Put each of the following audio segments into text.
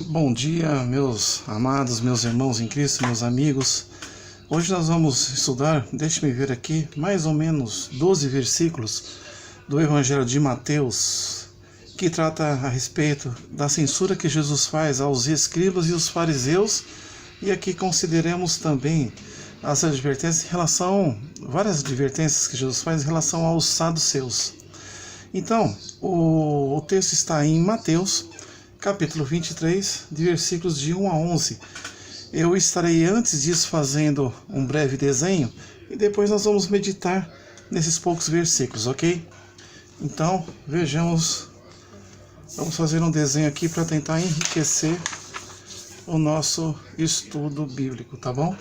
Bom dia, meus amados, meus irmãos em Cristo, meus amigos. Hoje nós vamos estudar, deixe-me ver aqui, mais ou menos 12 versículos do Evangelho de Mateus, que trata a respeito da censura que Jesus faz aos escribas e os fariseus, e aqui consideremos também as advertências em relação, várias advertências que Jesus faz em relação aos saduceus. Então, o texto está em Mateus, capítulo 23, de versículos de 1 a 11. Eu estarei antes disso fazendo um breve desenho e depois nós vamos meditar nesses poucos versículos, ok? Então, vejamos, vamos fazer um desenho aqui para tentar enriquecer o nosso estudo bíblico, tá bom?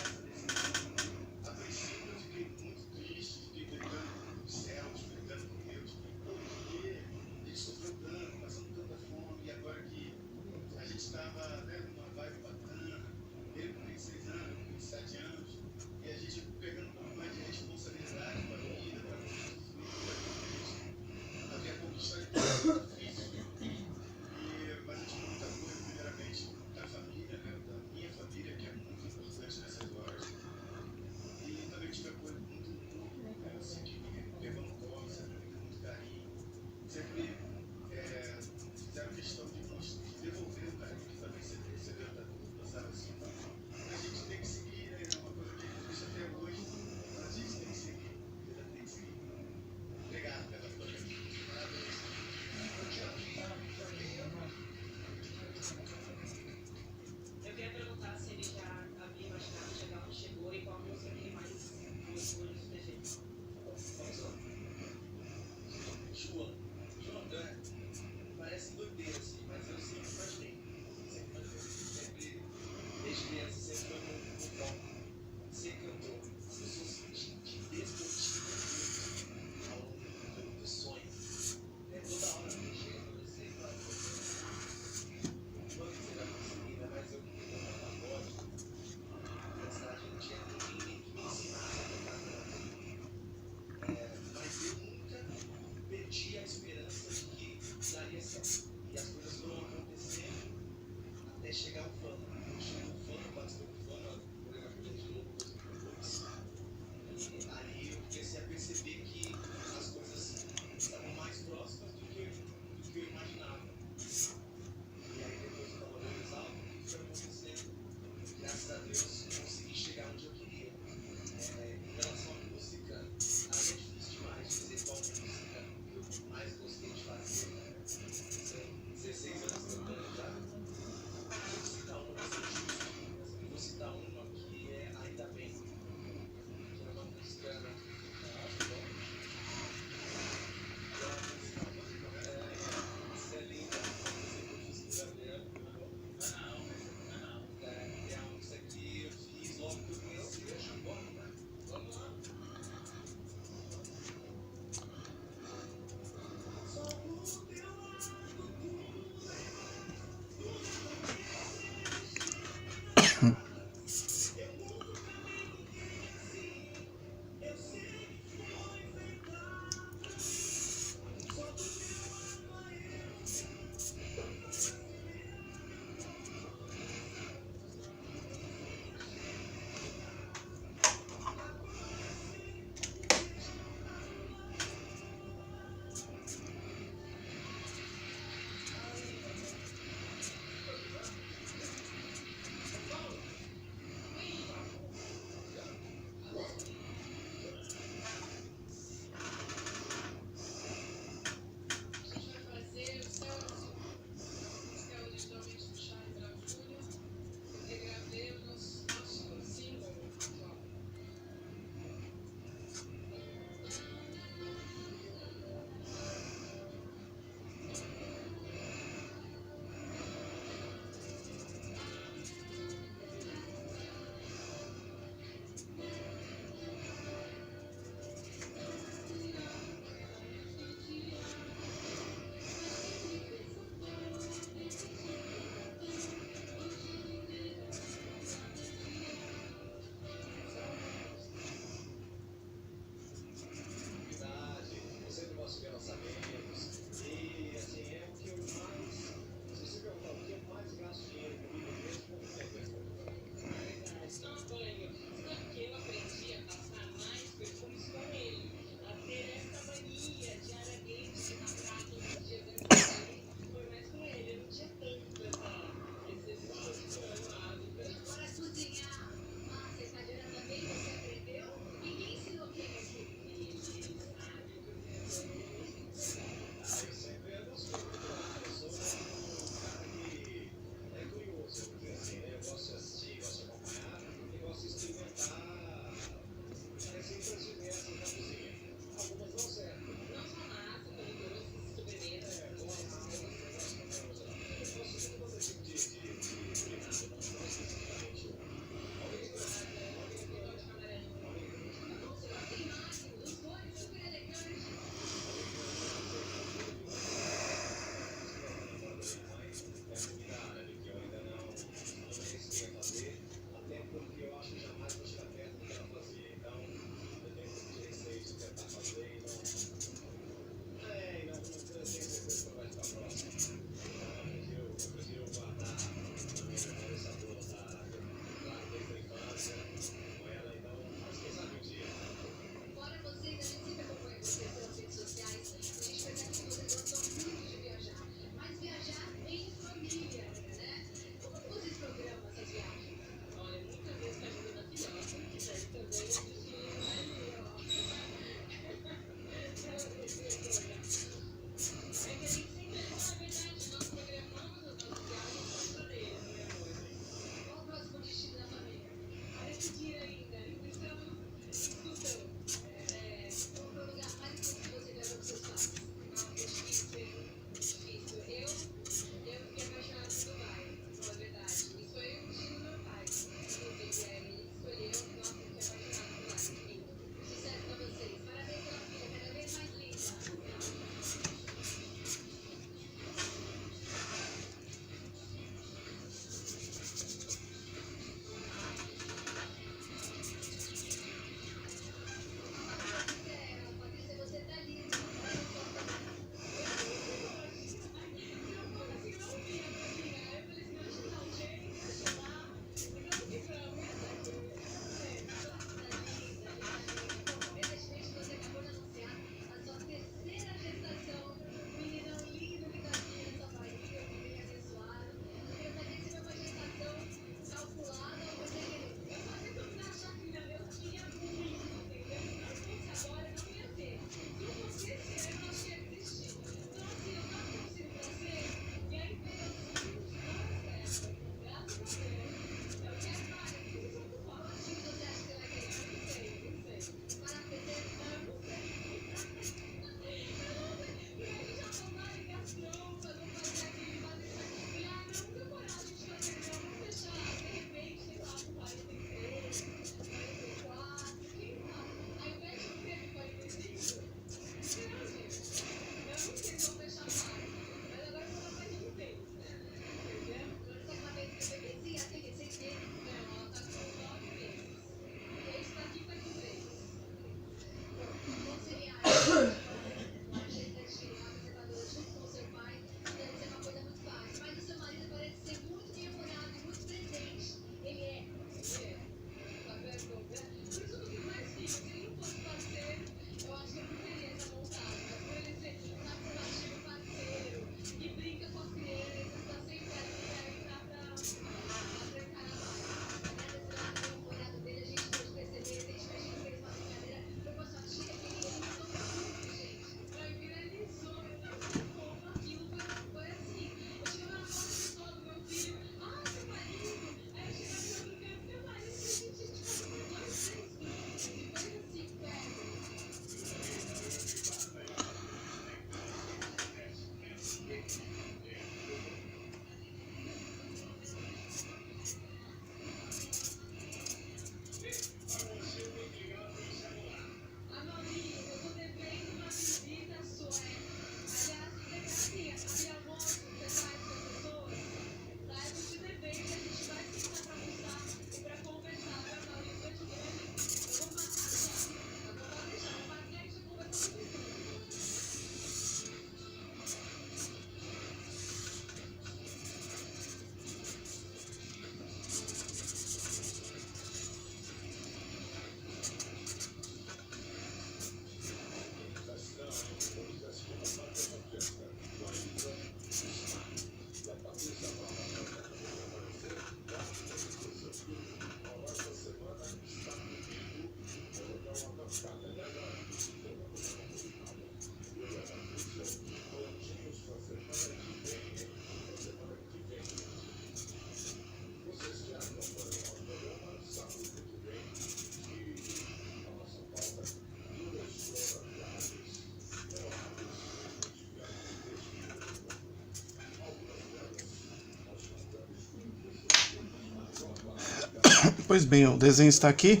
Pois bem, o desenho está aqui,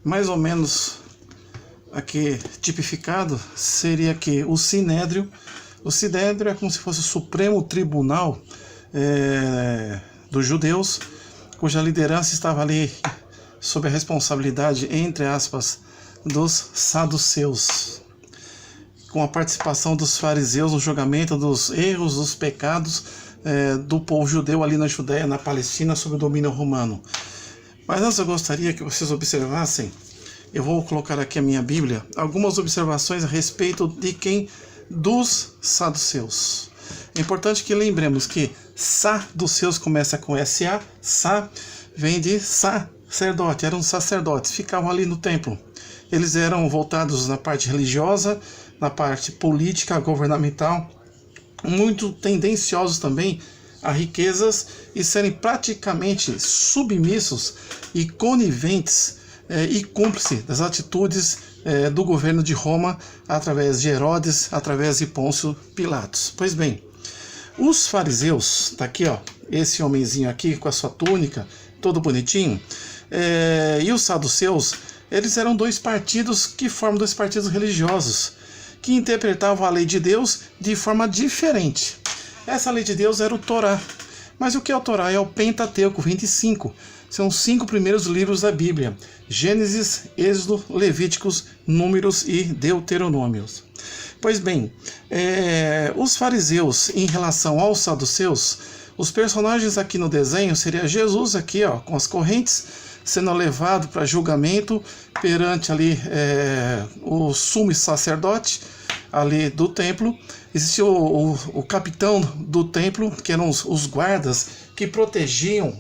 mais ou menos aqui tipificado, seria aqui o Sinédrio. O Sinédrio é como se fosse o Supremo Tribunal dos judeus, cuja liderança estava ali sob a responsabilidade, entre aspas, dos saduceus, com a participação dos fariseus no julgamento dos erros, dos pecados do povo judeu ali na Judéia, na Palestina, sob o domínio romano. Mas antes eu gostaria que vocês observassem, eu vou colocar aqui a minha Bíblia, algumas observações a respeito de quem? Dos saduceus. É importante que lembremos que saduceus começa com SA, sa vem de sacerdote, eram sacerdotes, ficavam ali no templo. Eles eram voltados na parte religiosa, na parte política, governamental, muito tendenciosos também a riquezas e serem praticamente submissos e coniventes e cúmplices das atitudes do governo de Roma através de Herodes, através de Pôncio Pilatos. Pois bem, os fariseus, tá aqui ó, esse homenzinho aqui com a sua túnica, todo bonitinho, e os saduceus, eles eram dois partidos que formam dois partidos religiosos, que interpretavam a lei de Deus de forma diferente. Essa lei de Deus era o Torá. Mas o que é o Torá? É o Pentateuco, 25. São os 5 primeiros livros da Bíblia. Gênesis, Êxodo, Levíticos, Números e Deuteronômios. Pois bem, os fariseus em relação aos saduceus, os personagens aqui no desenho seria Jesus aqui, ó, com as correntes, sendo levado para julgamento perante ali o sumo sacerdote ali do templo. Existia o capitão do templo, que eram os guardas que protegiam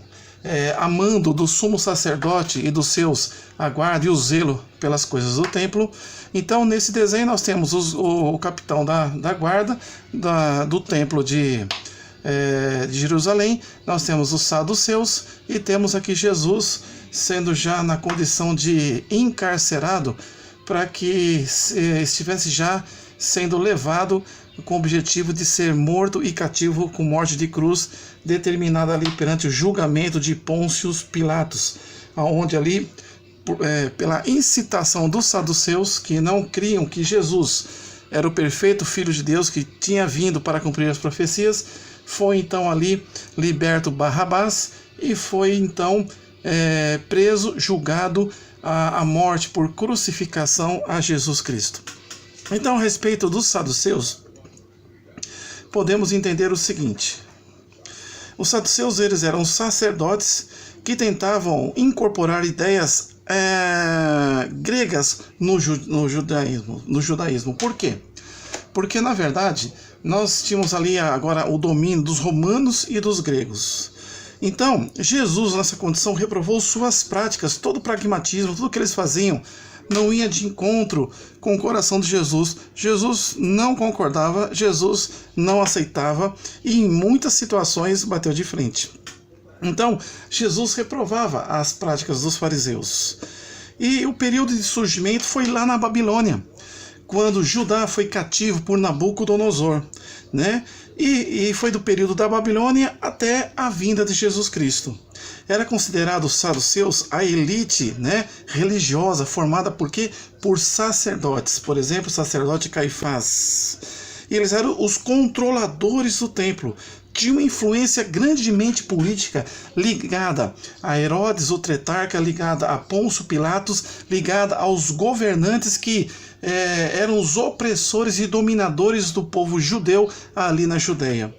a mando do sumo sacerdote e dos seus a guarda e o zelo pelas coisas do templo. Então nesse desenho nós temos o capitão da guarda do templo de Jerusalém, nós temos os saduceus e temos aqui Jesus sendo já na condição de encarcerado para que estivesse já sendo levado com o objetivo de ser morto e cativo com morte de cruz, determinada ali perante o julgamento de Pôncio Pilatos, onde ali, pela incitação dos saduceus, que não criam que Jesus era o perfeito Filho de Deus que tinha vindo para cumprir as profecias, foi então ali liberto Barrabás e foi então preso, julgado à morte por crucificação a Jesus Cristo. Então, a respeito dos saduceus, podemos entender o seguinte: os saduceus, eles eram sacerdotes que tentavam incorporar ideias gregas no judaísmo. Por quê? Porque, na verdade, nós tínhamos ali agora o domínio dos romanos e dos gregos. Então, Jesus, nessa condição, reprovou suas práticas, todo o pragmatismo, tudo que eles faziam, não ia de encontro com o coração de Jesus. Jesus não concordava, Jesus não aceitava e em muitas situações bateu de frente. Então, Jesus reprovava as práticas dos fariseus. E o período de surgimento foi lá na Babilônia, quando Judá foi cativo por Nabucodonosor, né? E foi do período da Babilônia até a vinda de Jesus Cristo. Era considerado os saduceus a elite, né, religiosa, formada por quê? Por sacerdotes. Por exemplo, o sacerdote Caifás. E eles eram os controladores do templo. Tinha uma influência grandemente política ligada a Herodes, o tetrarca, ligada a Pôncio Pilatos, ligada aos governantes que eram os opressores e dominadores do povo judeu ali na Judéia.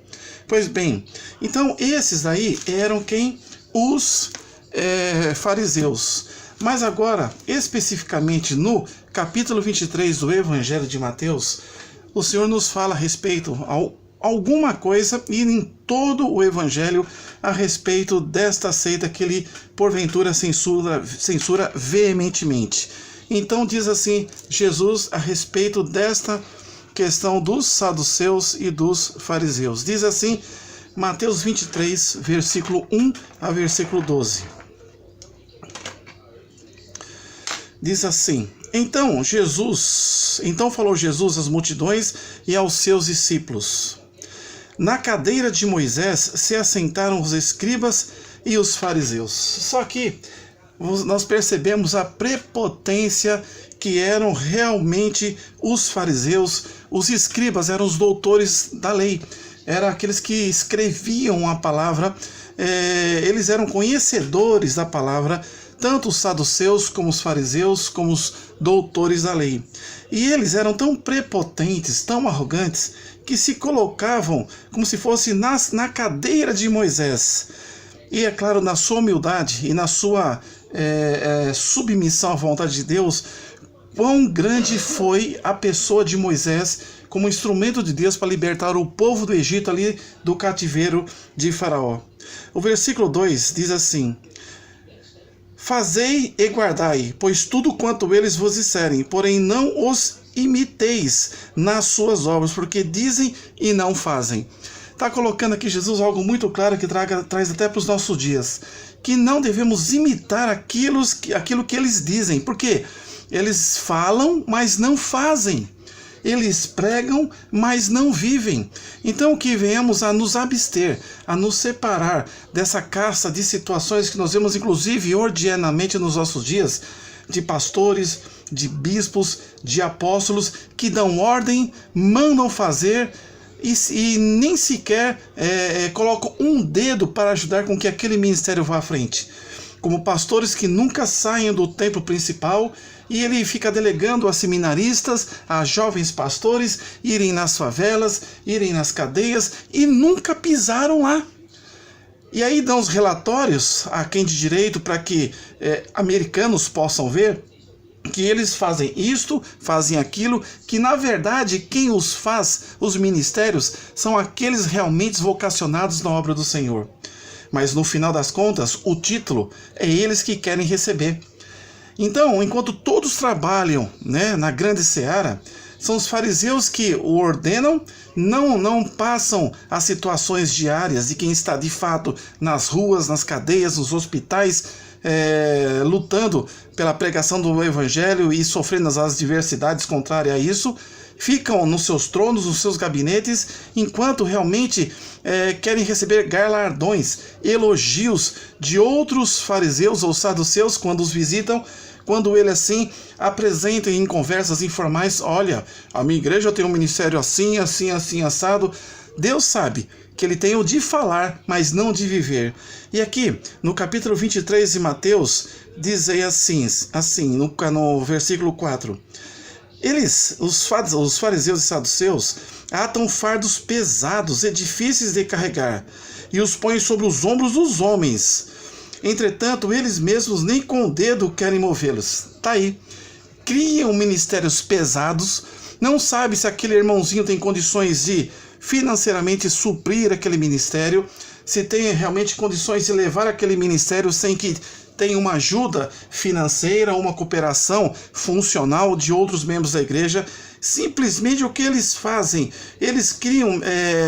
Pois bem, então esses aí eram quem? Os fariseus. Mas agora, especificamente no capítulo 23 do Evangelho de Mateus, o Senhor nos fala a respeito a alguma coisa, e em todo o Evangelho, a respeito desta seita que ele, porventura, censura veementemente. Então diz assim Jesus a respeito desta questão dos saduceus e dos fariseus. Diz assim, Mateus 23, versículo 1 a versículo 12. Diz assim: Então falou Jesus às multidões e aos seus discípulos. Na cadeira de Moisés se assentaram os escribas e os fariseus. Só que nós percebemos a prepotência que eram realmente os fariseus. Os escribas eram os doutores da lei, eram aqueles que escreviam a palavra, eles eram conhecedores da palavra, tanto os saduceus como os fariseus, como os doutores da lei. E eles eram tão prepotentes, tão arrogantes, que se colocavam como se fosse na cadeira de Moisés. E é claro, na sua humildade e na sua submissão à vontade de Deus, quão grande foi a pessoa de Moisés como instrumento de Deus para libertar o povo do Egito ali do cativeiro de Faraó. O versículo 2 diz assim: fazei e guardai, pois tudo quanto eles vos disserem, porém não os imiteis nas suas obras, porque dizem e não fazem. Está colocando aqui Jesus algo muito claro que traz até para os nossos dias, que não devemos imitar aquilo que eles dizem, porque eles falam, mas não fazem. Eles pregam, mas não vivem. Então que venhamos a nos abster, a nos separar dessa caça de situações que nós vemos inclusive ordianamente nos nossos dias, de pastores, de bispos, de apóstolos, que dão ordem, mandam fazer e nem sequer colocam um dedo para ajudar com que aquele ministério vá à frente. Como pastores que nunca saem do templo principal, e ele fica delegando a seminaristas, a jovens pastores, irem nas favelas, irem nas cadeias, e nunca pisaram lá. E aí dão os relatórios a quem de direito para que americanos possam ver que eles fazem isto, fazem aquilo, que na verdade quem os faz, os ministérios, são aqueles realmente vocacionados na obra do Senhor. Mas no final das contas, o título é eles que querem receber. Então, enquanto todos trabalham, na grande seara, são os fariseus que o ordenam, não passam as situações diárias de quem está de fato nas ruas, nas cadeias, nos hospitais, lutando pela pregação do evangelho e sofrendo as adversidades contrárias a isso, ficam nos seus tronos, nos seus gabinetes, enquanto realmente querem receber galardões, elogios de outros fariseus ou saduceus quando os visitam, quando ele assim apresenta em conversas informais: olha, a minha igreja tem um ministério assim, assim, assim, assado. Deus sabe que ele tem o de falar, mas não de viver. E aqui, no capítulo 23 de Mateus, diz assim no versículo 4: os fariseus e saduceus, atam fardos pesados e difíceis de carregar, e os põem sobre os ombros dos homens. Entretanto, eles mesmos nem com o dedo querem movê-los. Tá aí. Criam ministérios pesados, não sabe se aquele irmãozinho tem condições de financeiramente suprir aquele ministério, se tem realmente condições de levar aquele ministério sem que tenha uma ajuda financeira, uma cooperação funcional de outros membros da igreja. Simplesmente o que eles fazem? Eles criam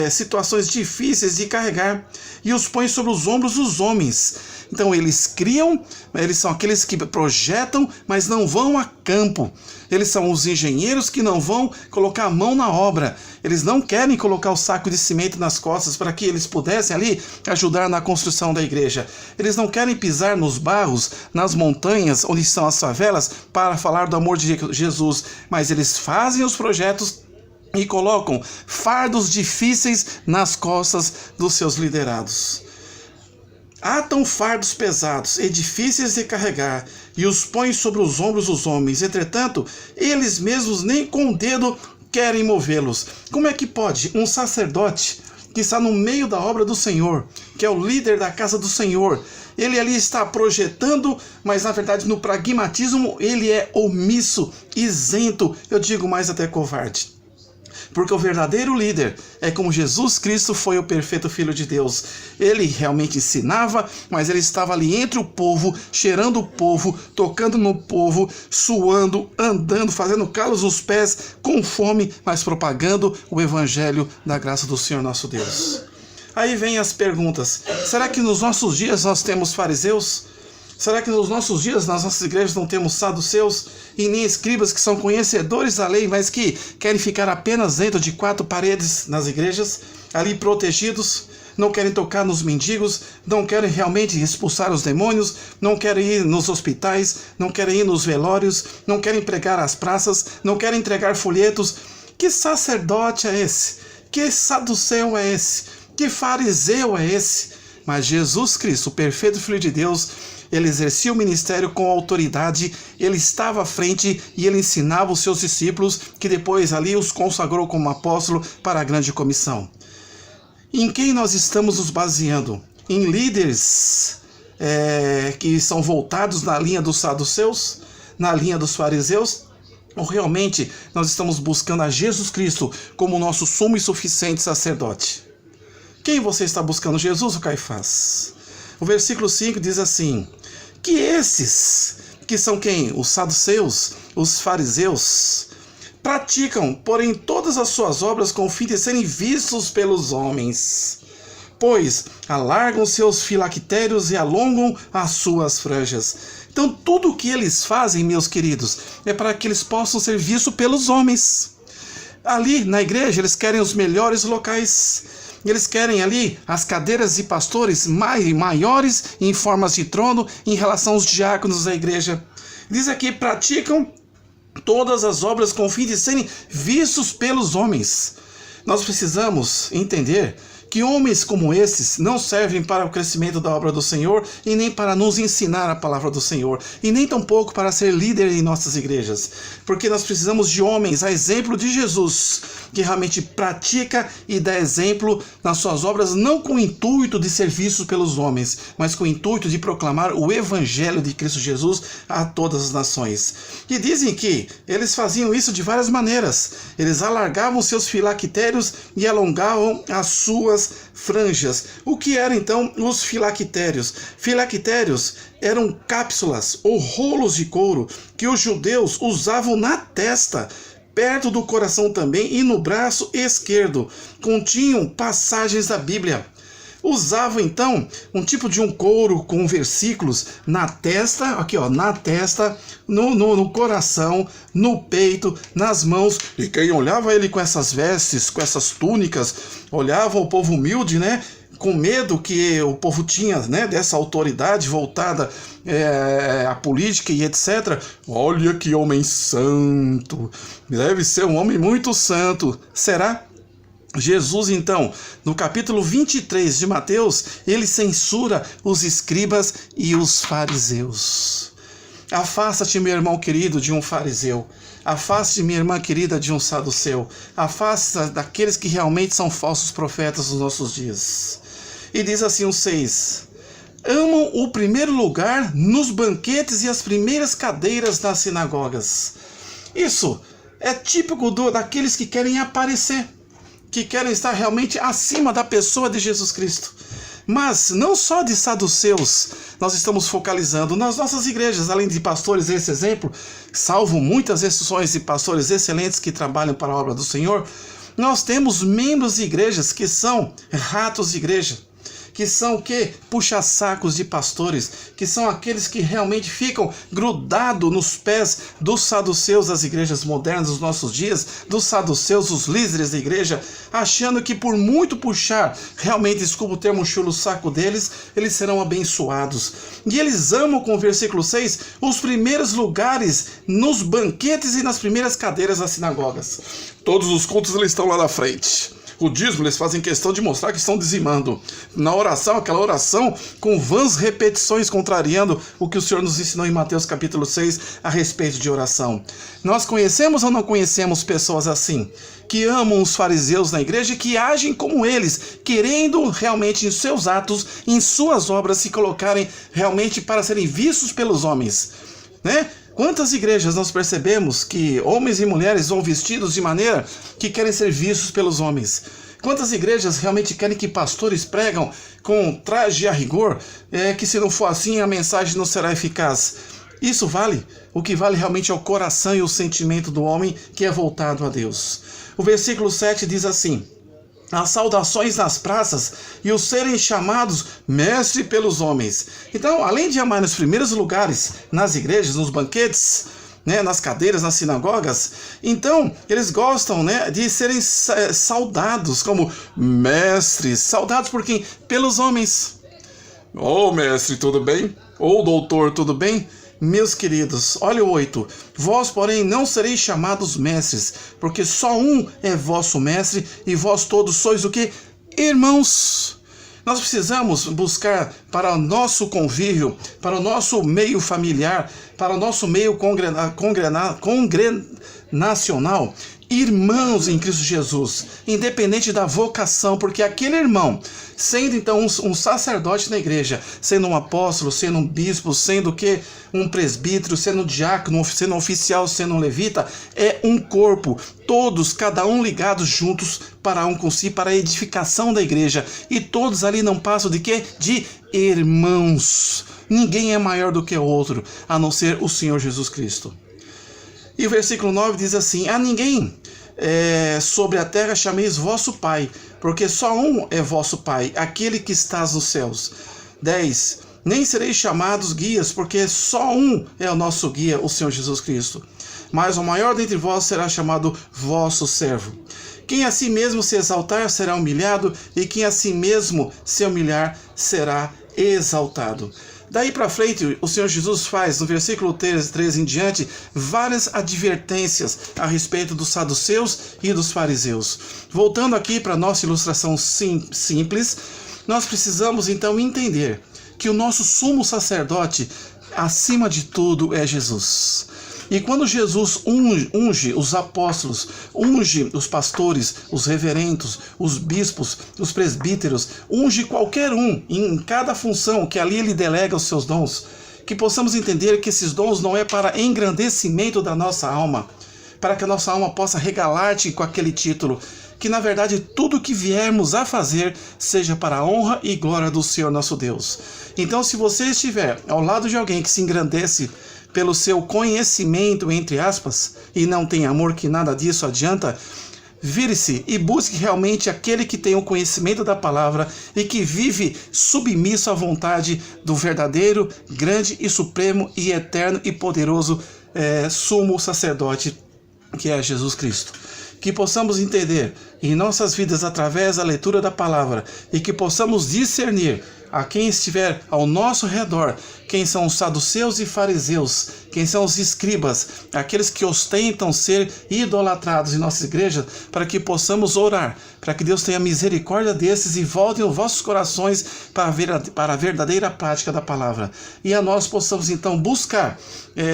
situações difíceis de carregar e os põem sobre os ombros dos homens. Então eles criam, eles são aqueles que projetam, mas não vão a campo. Eles são os engenheiros que não vão colocar a mão na obra. Eles não querem colocar o saco de cimento nas costas para que eles pudessem ali ajudar na construção da igreja. Eles não querem pisar nos barros, nas montanhas onde estão as favelas para falar do amor de Jesus. Mas eles fazem os projetos e colocam fardos difíceis nas costas dos seus liderados. Atam fardos pesados e difíceis de carregar e os põem sobre os ombros dos homens. Entretanto, eles mesmos nem com o dedo querem movê-los. Como é que pode um sacerdote que está no meio da obra do Senhor, que é o líder da casa do Senhor, ele ali está projetando, mas na verdade no pragmatismo ele é omisso, isento, eu digo mais até covarde? Porque o verdadeiro líder é como Jesus Cristo foi o perfeito Filho de Deus. Ele realmente ensinava, mas ele estava ali entre o povo, cheirando o povo, tocando no povo, suando, andando, fazendo calos nos pés, com fome, mas propagando o evangelho da graça do Senhor nosso Deus. Aí vem as perguntas: será que nos nossos dias nós temos fariseus? Será que nos nossos dias, nas nossas igrejas, não temos saduceus e nem escribas que são conhecedores da lei, mas que querem ficar apenas dentro de quatro paredes nas igrejas, ali protegidos? não querem tocar nos mendigos, não querem realmente expulsar os demônios, não querem ir nos hospitais, não querem ir nos velórios, não querem pregar às praças, não querem entregar folhetos. Que sacerdote é esse? Que saduceu é esse? Que fariseu é esse? Mas Jesus Cristo, o perfeito Filho de Deus, ele exercia o ministério com autoridade, ele estava à frente e ele ensinava os seus discípulos, que depois ali os consagrou como apóstolo para a grande comissão. Em quem nós estamos nos baseando? Em líderes que são voltados na linha dos saduceus, na linha dos fariseus? Ou realmente nós estamos buscando a Jesus Cristo como nosso sumo e suficiente sacerdote? Quem você está buscando, Jesus ou Caifás? O versículo 5 diz assim: que esses, que são quem? Os saduceus, os fariseus, praticam, porém, todas as suas obras com o fim de serem vistos pelos homens, pois alargam seus filactérios e alongam as suas franjas. Então, tudo o que eles fazem, meus queridos, é para que eles possam ser vistos pelos homens. Ali na igreja, eles querem os melhores locais. Eles querem ali as cadeiras de pastores maiores em formas de trono em relação aos diáconos da igreja. Diz aqui, praticam todas as obras com o fim de serem vistos pelos homens. Nós precisamos entender que homens como esses não servem para o crescimento da obra do Senhor e nem para nos ensinar a palavra do Senhor e nem tampouco para ser líder em nossas igrejas, porque nós precisamos de homens a exemplo de Jesus, que realmente pratica e dá exemplo nas suas obras, não com o intuito de ser vistos pelos homens, mas com o intuito de proclamar o evangelho de Cristo Jesus a todas as nações. E dizem que eles faziam isso de várias maneiras. Eles alargavam seus filactérios e alongavam as suas franjas. O que eram então os filactérios? Filactérios eram cápsulas ou rolos de couro que os judeus usavam na testa, perto do coração também e no braço esquerdo. Continham passagens da Bíblia. Usavam então um tipo de um couro com versículos na testa, aqui ó, na testa, no coração, no peito, nas mãos. E quem olhava ele com essas vestes, com essas túnicas, olhava o povo humilde, né? Com medo que o povo tinha, né, dessa autoridade voltada à política e etc. Olha que homem santo, deve ser um homem muito santo. Será? Jesus, então, no capítulo 23 de Mateus, ele censura os escribas e os fariseus. Afasta-te, meu irmão querido, de um fariseu. Afaste-te, minha irmã querida, de um saduceu. Afasta daqueles que realmente são falsos profetas nos nossos dias. E diz assim o 6: amam o primeiro lugar nos banquetes e as primeiras cadeiras nas sinagogas. Isso é típico daqueles que querem aparecer, que querem estar realmente acima da pessoa de Jesus Cristo. Mas não só de saduceus nós estamos focalizando nas nossas igrejas, além de pastores, esse exemplo, salvo muitas exceções de pastores excelentes que trabalham para a obra do Senhor, nós temos membros de igrejas que são ratos de igreja, que são o quê? Puxa-sacos de pastores, que são aqueles que realmente ficam grudados nos pés dos saduceus das igrejas modernas dos nossos dias, dos saduceus, os líderes da igreja, achando que por muito puxar, realmente, desculpa o termo, chulo saco deles, eles serão abençoados. E eles amam, com o versículo 6, os primeiros lugares nos banquetes e nas primeiras cadeiras das sinagogas. Todos os cultos eles estão lá na frente. O dízimo, eles fazem questão de mostrar que estão dizimando. Na oração, aquela oração com vãs repetições, contrariando o que o Senhor nos ensinou em Mateus capítulo 6 a respeito de oração. Nós conhecemos ou não conhecemos pessoas assim, que amam os fariseus na igreja e que agem como eles, querendo realmente em seus atos, em suas obras, se colocarem realmente para serem vistos pelos homens, né? Quantas igrejas nós percebemos que homens e mulheres vão vestidos de maneira que querem ser vistos pelos homens? Quantas igrejas realmente querem que pastores pregam com traje a rigor, que se não for assim a mensagem não será eficaz? Isso vale? O que vale realmente é o coração e o sentimento do homem que é voltado a Deus. O versículo 7 diz assim: as saudações nas praças e os serem chamados mestre pelos homens. Então, além de amar nos primeiros lugares, nas igrejas, nos banquetes, né, nas cadeiras, nas sinagogas. Então, eles gostam, né, de serem saudados como mestres. Saudados por quem? Pelos homens. Ô mestre, tudo bem? Ou doutor, tudo bem? Meus queridos, olha o 8. Vós, porém, não sereis chamados mestres, porque só um é vosso mestre, e vós todos sois o quê? Irmãos. Nós precisamos buscar para o nosso convívio, para o nosso meio familiar, para o nosso meio congregacional, irmãos em Cristo Jesus, independente da vocação, porque aquele irmão, sendo então um sacerdote na igreja, sendo um apóstolo, sendo um bispo, sendo que um presbítero, sendo um diácono, sendo um oficial, sendo um levita, é um corpo, todos, cada um ligados juntos para um com si, para a edificação da igreja, e todos ali não passam de quê? De irmãos. Ninguém é maior do que o outro, a não ser o Senhor Jesus Cristo. E o versículo 9 diz assim: a ninguém sobre a terra chameis vosso Pai, porque só um é vosso Pai, aquele que estás nos céus. 10. Nem sereis chamados guias, porque só um é o nosso guia, o Senhor Jesus Cristo. Mas o maior dentre vós será chamado vosso servo. Quem a si mesmo se exaltar será humilhado, e quem a si mesmo se humilhar será exaltado. Daí para frente, o Senhor Jesus faz, no versículo 13 em diante, várias advertências a respeito dos saduceus e dos fariseus. Voltando aqui para a nossa ilustração simples, nós precisamos então entender que o nosso sumo sacerdote, acima de tudo, é Jesus. E quando Jesus unge os apóstolos, unge os pastores, os reverendos, os bispos, os presbíteros, unge qualquer um em cada função que ali ele delega os seus dons, que possamos entender que esses dons não é para engrandecimento da nossa alma, para que a nossa alma possa regalar-te com aquele título, que na verdade tudo que viermos a fazer seja para a honra e glória do Senhor nosso Deus. Então, se você estiver ao lado de alguém que se engrandece pelo seu conhecimento, entre aspas, e não tem amor, que nada disso adianta, vire-se e busque realmente aquele que tem o conhecimento da palavra e que vive submisso à vontade do verdadeiro, grande e supremo e eterno e poderoso sumo sacerdote, que é Jesus Cristo. Que possamos entender em nossas vidas através da leitura da palavra e que possamos discernir a quem estiver ao nosso redor, quem são os saduceus e fariseus, quem são os escribas, aqueles que ostentam ser idolatrados em nossa igreja, para que possamos orar, para que Deus tenha misericórdia desses e voltem os vossos corações para a verdadeira prática da palavra. E a nós possamos então buscar,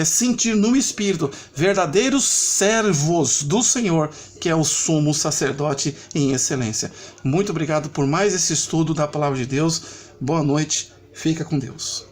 sentir no Espírito, verdadeiros servos do Senhor, que é o sumo sacerdote em excelência. Muito obrigado por mais esse estudo da palavra de Deus. Boa noite, fica com Deus.